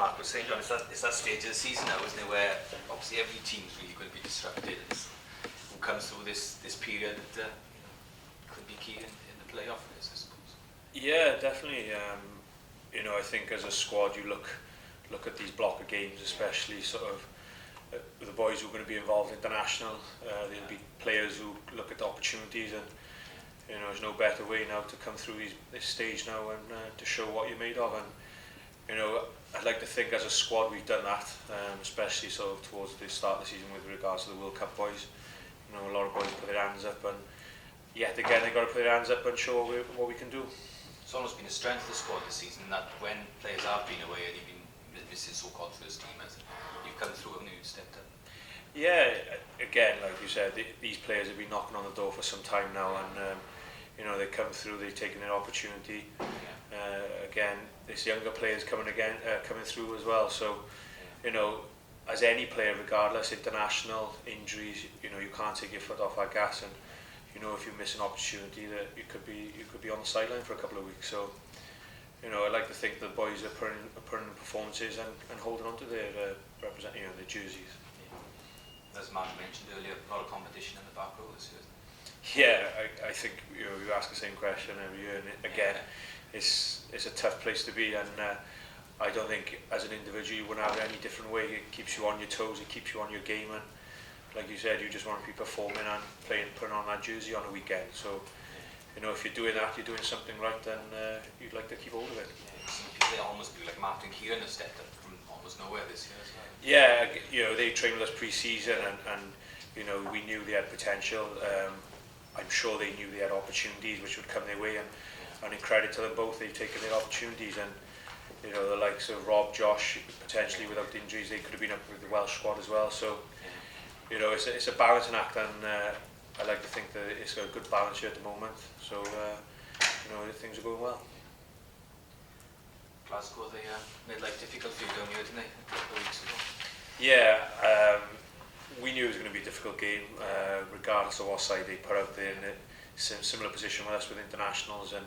Mark was saying, John, it's that stage of the season now, isn't it, where obviously every team's really going to be disrupted. Who comes through this period that could be key in the playoff race, I suppose. Yeah, definitely. I think as a squad you look at these block of games, especially sort of the boys who are going to be involved international. There'll be players who look at the opportunities, and there's no better way now to come through this stage now and to show what you're made of. And I'd like to think as a squad we've done that, especially sort of towards the start of the season with regards to the World Cup boys. A lot of boys put their hands up, and yet again they've got to put their hands up and show what we can do. It's almost been a strength of the squad this season that when players have been away and you've been missing so-called first teamers, you've come through and you've stepped up. Yeah, again, like you said, these players have been knocking on the door for some time now, and they come through, they've taken their opportunity. Again, this younger players coming through as well. So, as any player, regardless, international injuries, you can't take your foot off that gas, and if you miss an opportunity, that you could be on the sideline for a couple of weeks. So, I like to think the boys are putting in performances and holding on to their representing their jerseys. Yeah. As Mark mentioned earlier, a lot of competition in the back row this year. Yeah, I think you ask the same question every year, and again, it's a tough place to be, and I don't think as an individual you wouldn't have it any different way. It keeps you on your toes, it keeps you on your game, and like you said, you just want to be performing and putting on that jersey on the weekend. So, if you're doing that, you're doing something right, then you'd like to keep hold of it. Yeah, they almost be like Martin Kieran has stepped up from almost nowhere this year as well. Yeah, they trained with us pre-season, and we knew they had potential. I'm sure they knew they had opportunities which would come their way, and in credit to them both, they've taken their opportunities. And the likes of Rob, Josh, potentially without injuries, they could have been up with the Welsh squad as well. So, it's a balancing act, and I like to think that it's got a good balance here at the moment. So, things are going well. Glasgow, they made life difficult for you down here, didn't they, a couple of weeks ago? Yeah, we knew it was going to be a difficult game, regardless of what side they put out there. In a similar position with us with internationals, and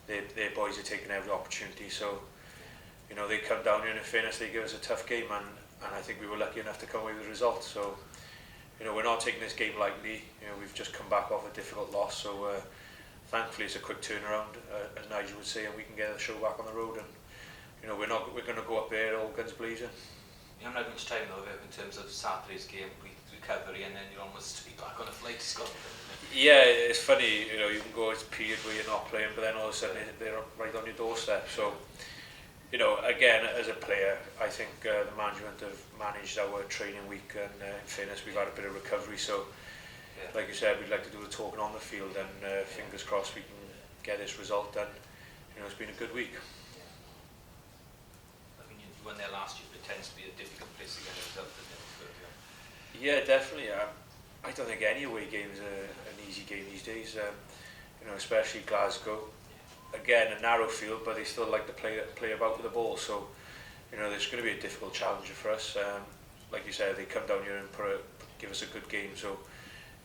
their boys are taking every opportunity. So, they come down here, and in fairness, they give us a tough game, and I think we were lucky enough to come away with the result. So, we're not taking this game lightly. We've just come back off a difficult loss. So, thankfully, it's a quick turnaround, as Nigel would say, and we can get the show back on the road. And we're going to go up there all guns blazing. You haven't had much time though in terms of Saturday's game, recovery, and then you're almost back on a flight to Scotland. Yeah, it's funny, you can go a period where you're not playing, but then all of a sudden they're right on your doorstep. So, again, as a player, I think the management have managed our training week, and in fairness, we've had a bit of recovery. So, like you said, we'd like to do the talking on the field, and fingers crossed we can get this result, and it's been a good week. I mean, you won there last year, but it tends to be a difficult place to get a result, doesn't it? Yeah, definitely. I don't think any away game is an easy game these days. Especially Glasgow. Again, a narrow field, but they still like to play about with the ball. So, there's going to be a difficult challenge for us. Like you said, they come down here and give us a good game. So,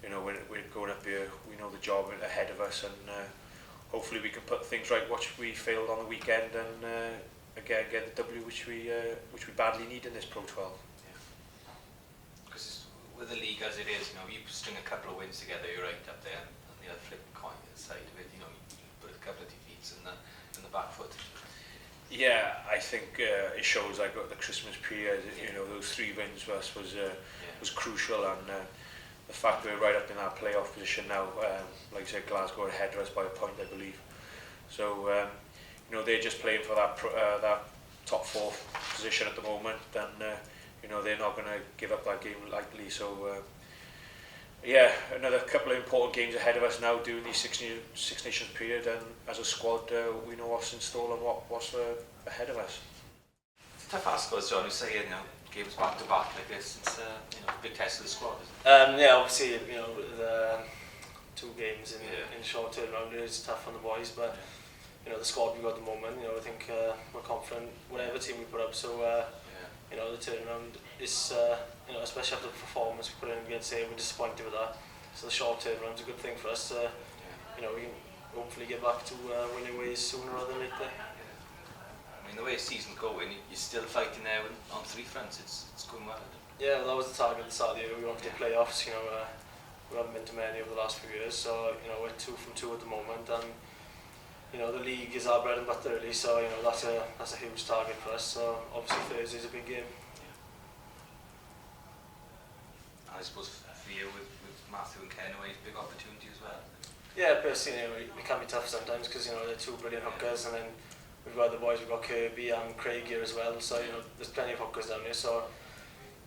we're going up here. We know the job ahead of us, and hopefully we can put things right, which we failed on the weekend, and again get the W, which we badly need in this Pro12. Because with the league as it is, you string a couple of wins together, you're right up there, and the other flip coin side of it, you put a couple of defeats in the back foot. Yeah, I think it shows like the Christmas period. Those 3 wins for us was crucial, and the fact we're right up in that playoff position now. Like I said, Glasgow are ahead of us by a point, I believe. So they're just playing for that top 4 position at the moment, and they're not going to give up that game lightly. So another couple of important games ahead of us now during the Six Nations period, and as a squad we know what's in store and what's ahead of us. It's a tough ask, as John was saying, games back to back like this. It's a big test of the squad, isn't it? Obviously, the 2 games in short turnaround is tough on the boys, but the squad we've got at the moment, I think we're confident whatever team we put up. So the turnaround is, especially after the performance we put in against Emyr, we're disappointed with that. So the short turnaround's a good thing for us. We can hopefully get back to winning ways sooner rather than later. I mean, mean, the way the season's going, you're still fighting there on three fronts. It's going well. Yeah, well, that was the target at the start of the year. We wanted to playoffs. You know, we haven't been to many over the last few years, so you know we're 2 from 2 at the moment, and you know the league is our bread and butter really. So you know that's a huge target for us. So obviously Thursday's a big game. And I suppose for you with Matthew and Ken, it's a big opportunity as well. Yeah, personally, you know, it can be tough sometimes because you know they're 2 brilliant hookers, and then we've got the boys, we've got Kirby and Craig here as well. So you know there's plenty of hookers down here. So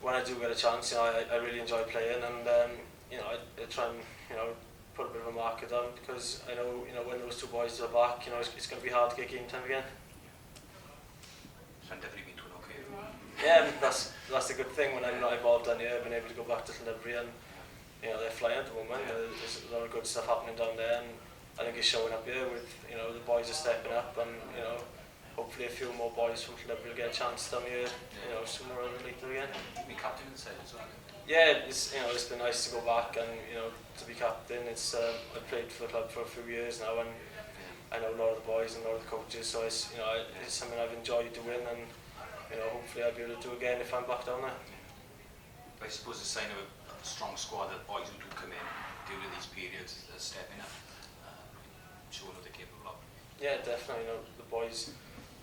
when I do get a chance, you know, I really enjoy playing, and you know, I try and you know put a bit of a marker down because I know you know when those 2 boys are back, you know it's going to be hard to get game time again. And definitely been to an okay. Yeah, that's the good thing. When I'm not involved down here, I've been able to go back to Llanelli, and you know they're flying at the moment. There's a lot of good stuff happening down there, and I think it's showing up here with you know the boys are stepping up, and you know hopefully a few more boys from Llanelli will get a chance down here, you know, sooner rather than later again. Be captain inside as well. Yeah, it's you know it's been nice to go back and you know to be captain. It's I've played for the club for a few years now, and I know a lot of the boys and a lot of the coaches, so it's you know it's something I've enjoyed doing, and you know hopefully I'll be able to do again if I'm back down there. I suppose the sign of a strong squad that boys who do come in during these periods are stepping up, showing what they're capable of. Yeah, definitely. You know the boys,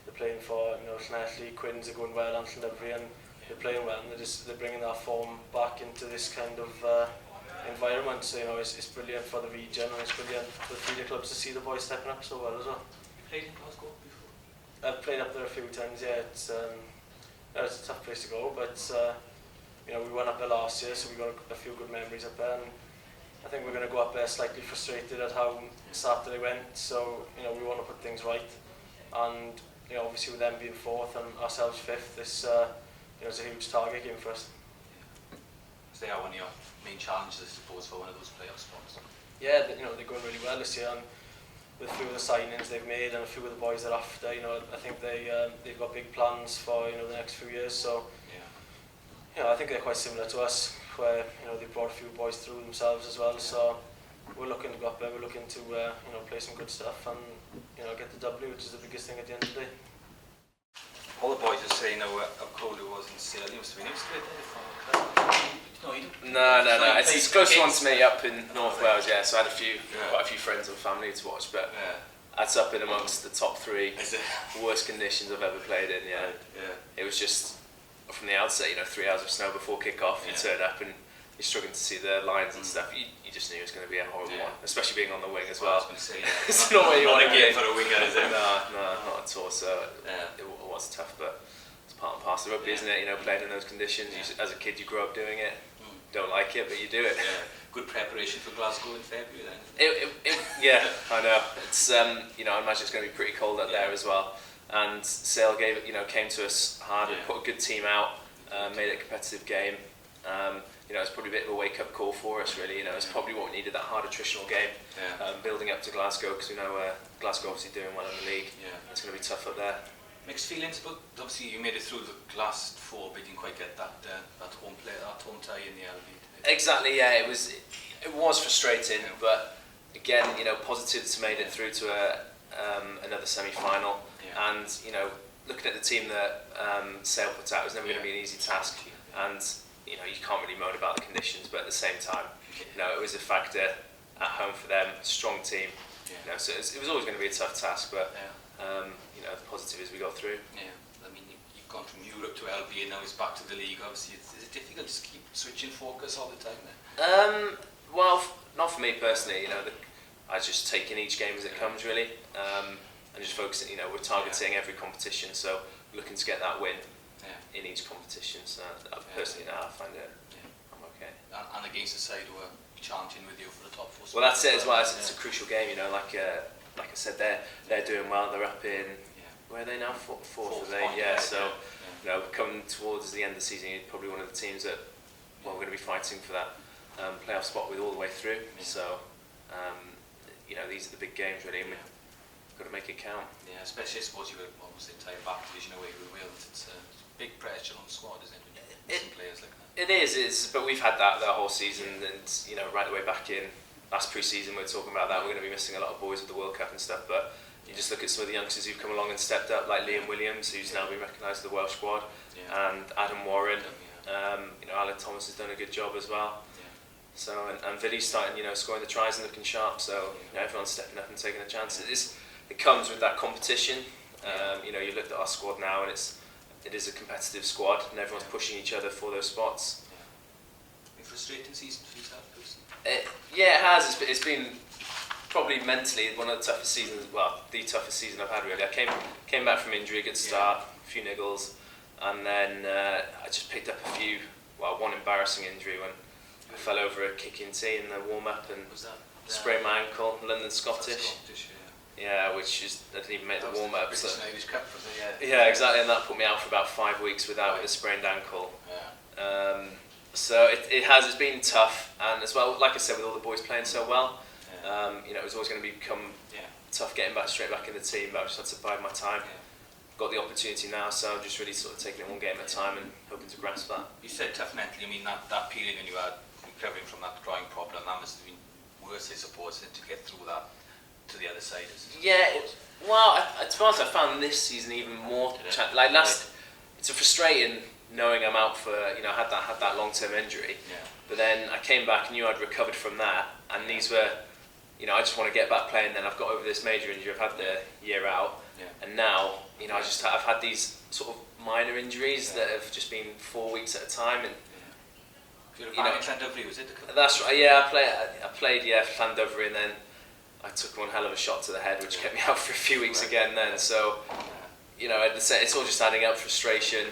they're playing for you know Llanelli, Quins are going well, and Llanelli, and they're playing well, and they're bringing that form back into this kind of environment. So you know it's brilliant for the region, and it's brilliant for the feeder clubs to see the boys stepping up so well as well. You played in Glasgow before? I've played up there a few times. Yeah, it's a tough place to go, but you know we went up there last year, so we got a few good memories up there. And I think we're going to go up there slightly frustrated at how Saturday went. So you know we want to put things right, and you know obviously with them being 4th and ourselves 5th, this you know it's a huge target game for us. So they are one of your main challenges, I suppose, for one of those playoff spots. Yeah, you know they're going really well this year, and with a few of the signings they've made and a few of the boys they're after, you know I think they've got big plans for you know the next few years. So you know I think they're quite similar to us, where you know they brought a few boys through themselves as well. So we're looking to go up there, we're looking to you know play some good stuff and you know get the W, which is the biggest thing at the end of the day. All the boys are saying how cold it was in Sale. You must have been used to it there. No, you don't. No. It's close one to me up in North Wales, yeah. So I had quite a few friends and family to watch, but that's up in amongst the top 3 worst conditions I've ever played in. Yeah. It was just from the outset, you know, 3 hours of snow before kick-off. You turn up and you're struggling to see the lines and stuff. You just knew it was going to be a horrible one, especially being on the wing as well. I was going to say, it's not where you want to get for a winger, is it? No, not at all. So it was tough, but it's part and parcel of rugby, isn't it? You know, playing in those conditions. As a kid, you grow up doing it. Don't like it, but you do it. Good preparation for Glasgow in February then. Yeah, I know. It's you know, I imagine it's going to be pretty cold up there as well. And Sale came to us hard and put a good team out, made it a competitive game. You know, it's probably a bit of a wake-up call for us, really. You know, it's probably what we needed, that hard attritional game, building up to Glasgow, because we know Glasgow obviously doing well in the league. It's going to be tough up there. Mixed feelings, but obviously you made it through the last 4, but you didn't quite get that home play, that home tie in the LB. Exactly, yeah. It was frustrating, but again, you know, positives made it through to another semi-final, and you know, looking at the team that Sale put out, it was never going to be an easy task, and you know, you can't really moan about the conditions, but at the same time, you know, it was a factor at home for them, strong team, you know, so it was always going to be a tough task, but you know, the positive is we got through. Yeah, I mean, you've gone from Europe to LB and now it's back to the league. Obviously, is it difficult to keep switching focus all the time then? Well, not for me personally. You know, I just take in each game as it comes, really, and just focusing. You know, we're targeting every competition, so looking to get that win in each competition. So personally, now I find it I'm okay. And against the side who are challenging with you for the top 4. Well, that's it as well. It's a crucial game. You know, like I said, they're doing well. They're up in where are they now? Fourth are they? Yeah. So you know, coming towards the end of the season, you're probably one of the teams that we're going to be fighting for that playoff spot with all the way through. So you know, these are the big games really, and we've got to make it count. Yeah, especially I suppose you were almost the entire back division away with Wales. It's big pressure on the squad, isn't it? Some players like that. It is, but we've had that whole season, and you know, right the way back in last pre-season, we were talking about that. We're going to be missing a lot of boys with the World Cup and stuff, but You just look at some of the youngsters who've come along and stepped up, like Liam Williams, who's now been recognised in the Welsh squad, and Adam Warren. You know, Alan Thomas has done a good job as well. So and Viddy's starting, you know, scoring the tries and looking sharp. So you know, everyone's stepping up and taking a chance. It comes with that competition. You know, you look at our squad now, and it is a competitive squad, and everyone's pushing each other for those spots. A frustrating season for yourself, yeah, it has. It's been probably mentally one of the toughest seasons. Well, the toughest season I've had really. I came back from injury, a good start, a few niggles, and then I just picked up one embarrassing injury when I fell over a kicking tee in the warm up and sprained my ankle. London Scottish. Yeah, which is I didn't even make the warm up. So. Irish Cup, was it? Yeah, exactly, and that put me out for about 5 weeks with a sprained ankle. So it's been tough, and as well, like I said, with all the boys playing so well, you know, it was always going to become tough getting straight back in the team, but I just had to bide my time. Got the opportunity now, so I'm just really sort of taking it one game at a time and hoping to grasp that. You said tough mentally. I mean, that period when you were recovering from that groin problem, that must have been worse, I suppose, to get through that to the other side. Yeah, well, to be honest, I found this season even more it's a frustrating knowing I'm out for, you know, I had that long-term injury, but then I came back and knew I'd recovered from that, and these were, you know, I just want to get back playing. Then I've got over this major injury, I've had the year out, and now, you know, I've had these sort of minor injuries that have just been 4 weeks at a time, and you know, Llandovry, was it? That's right. Yeah, I played for Llandovry, and then I took one hell of a shot to the head, which kept me out for a few weeks again. Then, so you know, it's all just adding up frustration.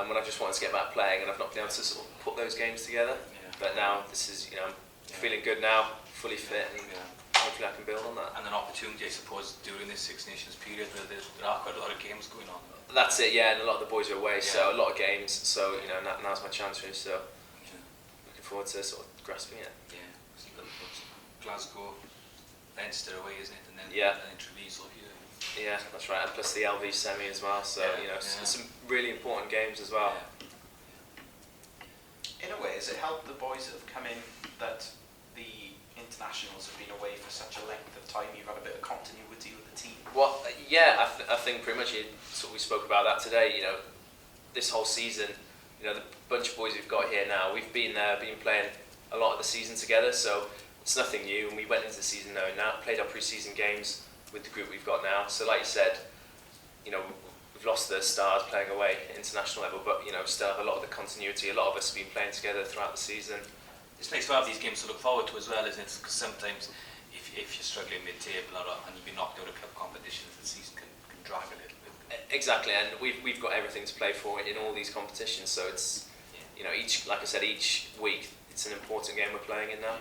When I just wanted to get back playing, and I've not been able to sort of put those games together. But now this is, you know, I'm feeling good now, fully fit, and hopefully I can build on that. And an opportunity, I suppose, during this Six Nations period where there are quite a lot of games going on. That's it, and a lot of the boys are away, so a lot of games. So you know, now's my chance really. So looking forward to sort of grasping it. Yeah, so you've got Glasgow, Leinster away, isn't it? And then Treviso here. Yeah, that's right, and plus the LV semi as well. So you know, some really important games as well. In a way, has it helped the boys that have come in that the internationals have been away for such a length of time? You've had a bit of continuity with the team. Well, I think pretty much we spoke about that today. You know, this whole season, you know, the bunch of boys we've got here now, we've been playing a lot of the season together, so it's nothing new. And we went into the season knowing that, played our pre-season games with the group we've got now. So, like you said, you know, we've lost the stars playing away at international level, but you know, still have a lot of the continuity. A lot of us have been playing together throughout the season. It's nice to have these games to look forward to as well, isn't it? Because sometimes if you're struggling mid-table and you've been knocked out of club competitions, the season can drag a little bit. Exactly, and we've got everything to play for in all these competitions. So it's you know, each week it's an important game we're playing in now.